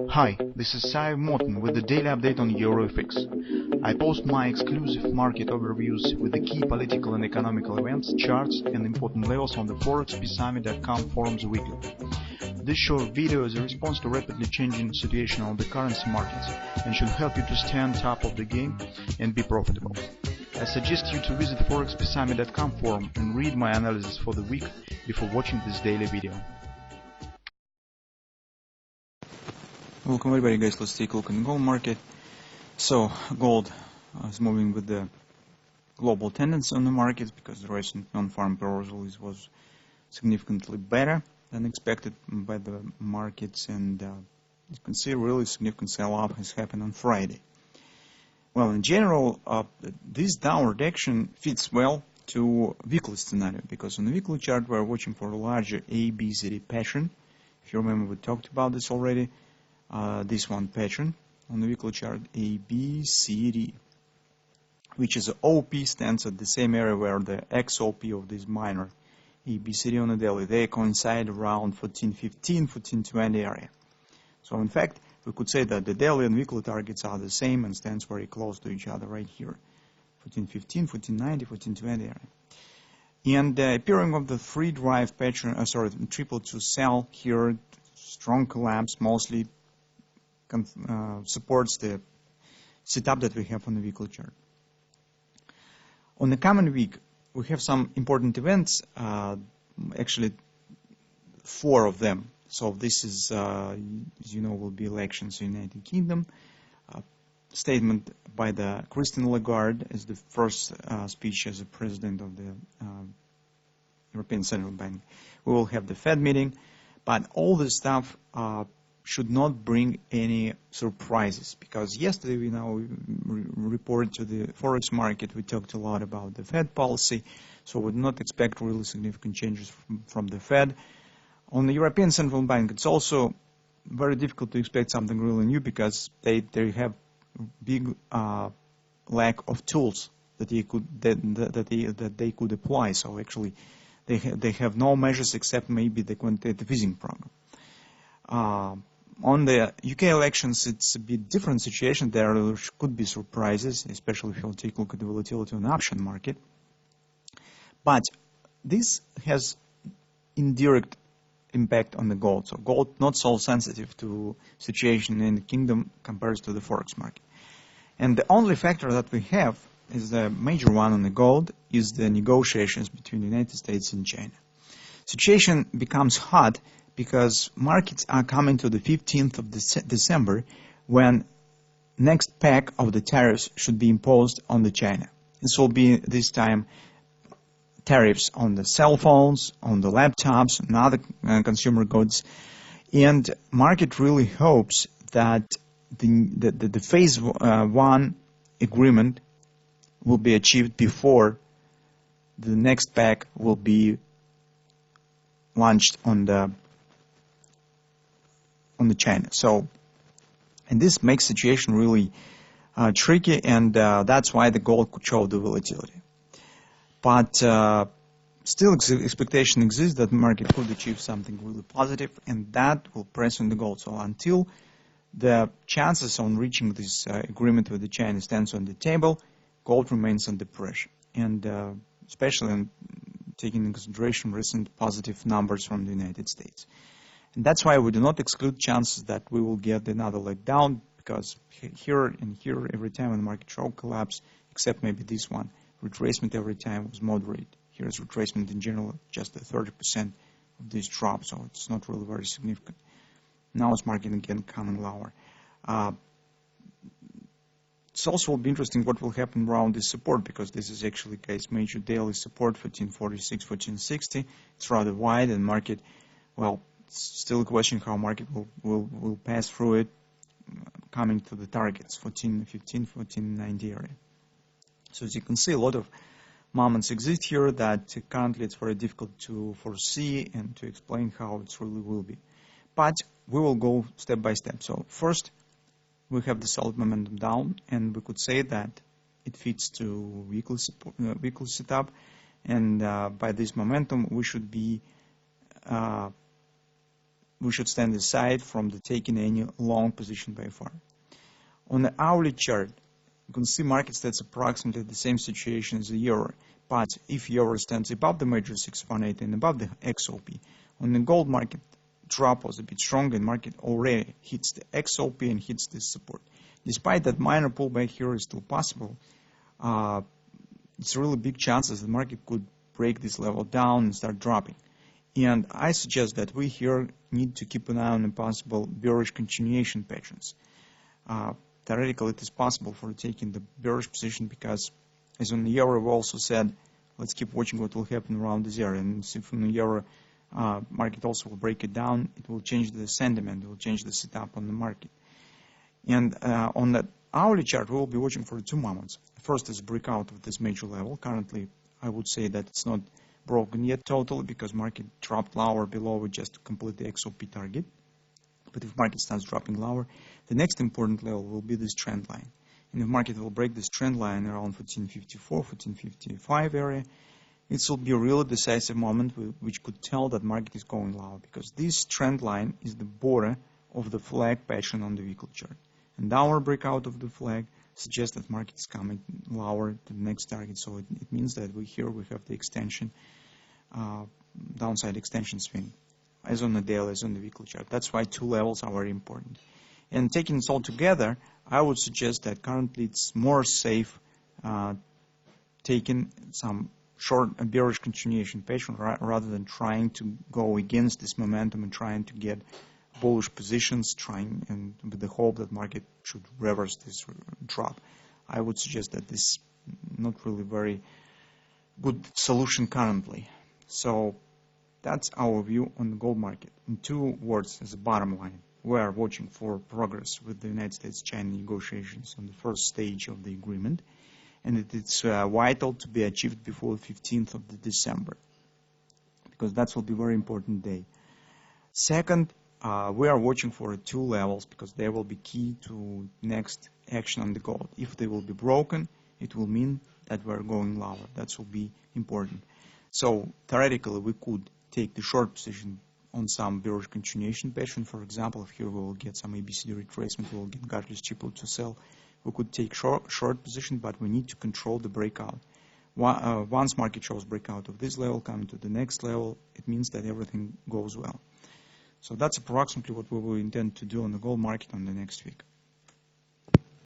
Hi, this is Sive Morten with the daily update on EuroFX. I post my exclusive market overviews with the key political and economical events, charts and important levels on the ForexPeaceArmy.com forums weekly. This short video is a response to rapidly changing situation on the currency markets and should help you to stay on top of the game and be profitable. I suggest you to visit ForexPeaceArmy.com forum and read my analysis for the week before watching this daily video. Welcome everybody, guys. Let's take a look at the gold market. So gold is moving with the global tendency on the markets because the recent non-farm payroll was significantly better than expected by the markets, and you can see really significant sell-off has happened on Friday. Well, in general, this downward action fits well to weekly scenario because on the weekly chart we're watching for a larger ABCD pattern. If you remember, we talked about this already. This one pattern on the weekly chart, ABCD, which is OP stands at the same area where the XOP of this minor ABCD on the daily, they coincide around 1415, 1420 area. So in fact, we could say that the daily and weekly targets are the same and stands very close to each other right here, 1415, 1490, 1420 area. And the appearing of the free drive pattern, triple to sell here, strong collapse mostly supports the setup that we have on the weekly chart. On the coming week, we have some important events, actually 4 of them. So this is, as you know, will be elections in the United Kingdom. Statement by the Christine Lagarde as the first speech as the president of the European Central Bank. We will have the Fed meeting, but all this stuff should not bring any surprises, because yesterday we reported to the Forex market, we talked a lot about the Fed policy, so we would not expect really significant changes from the Fed. On the European Central Bank, it's also very difficult to expect something really new because they have big lack of tools that they could apply. So actually they have no measures except maybe the quantitative easing program. On the UK elections, it's a bit different situation. There could be surprises, especially if you take a look at the volatility on the option market. But this has indirect impact on the gold. So gold not so sensitive to situation in the kingdom compared to the Forex market. And the only factor that we have is the major one on the gold is the negotiations between the United States and China. Situation becomes hot because markets are coming to the 15th of December when next pack of the tariffs should be imposed on the China. This will be this time tariffs on the cell phones, on the laptops, and other consumer goods. And market really hopes that the phase 1 agreement will be achieved before the next pack will be launched on the China. So, and this makes situation really tricky, and that's why the gold could show the volatility. But still expectation exists that the market could achieve something really positive, and that will press on the gold. So until the chances on reaching this agreement with the China stands on the table, gold remains under pressure, and especially in taking into consideration recent positive numbers from the United States. And that's why we do not exclude chances that we will get another leg down, because here and here every time when the market show collapse, except maybe this one, retracement every time was moderate. Here's retracement in general just 30% of this drop, so it's not really very significant. Now it's market again coming lower. It's also will be interesting what will happen around this support, because this is actually, guys, major daily support, 1446, 1460. It's rather wide, and market, well, still a question how market will pass through it, coming to the targets 1415, 1490 area. So as you can see, a lot of moments exist here that currently it's very difficult to foresee and to explain how it really will be. But we will go step by step. So first, we have the solid momentum down, and we could say that it fits to weekly setup, and by this momentum we should be we should stand aside from the taking any long position by far. On the hourly chart, you can see markets that's approximately the same situation as the euro. But if euro stands above the major 618 and above the XOP, on the gold market, drop was a bit stronger and market already hits the XOP and hits this support. Despite that minor pullback here is still possible, it's really big chances the market could break this level down and start dropping. And I suggest that we here need to keep an eye on the possible bearish continuation patterns. Theoretically, it is possible for taking the bearish position because, as on the euro, we also said, let's keep watching what will happen around this area. And if on the euro market also will break it down, it will change the sentiment, it will change the setup on the market. And on that hourly chart, we will be watching for two moments. First is breakout of this major level. Currently, I would say that it's not broken yet totally because market dropped lower below it just to complete the XOP target. But if market starts dropping lower, the next important level will be this trend line. And if market will break this trend line around 1454, 1455 area, it will be a really decisive moment which could tell that market is going lower, because this trend line is the border of the flag pattern on the weekly chart. And our breakout of the flag suggests that market is coming lower to the next target. So it means that we have the extension, downside extension swing, as on the daily, as on the weekly chart. That's why two levels are very important. And taking this all together, I would suggest that currently it's more safe taking some short bearish continuation pattern rather than trying to go against this momentum and trying to get bullish positions, trying and with the hope that market should reverse this drop. I would suggest that this is not really very good solution currently. So that's our view on the gold market. In two words as a bottom line, we are watching for progress with the United States-China negotiations on the first stage of the agreement, and it's vital to be achieved before the 15th of December, because that will be a very important day. Second, we are watching for two levels because they will be key to next action on the gold. If they will be broken, it will mean that we're going lower. That will be important. So theoretically, we could take the short position on some bearish continuation pattern. For example, if here we will get some ABCD retracement, we will get Gartner's triple to sell. We could take short position, but we need to control the breakout. Once market shows breakout of this level, coming to the next level, it means that everything goes well. So that's approximately what we will intend to do on the gold market on the next week.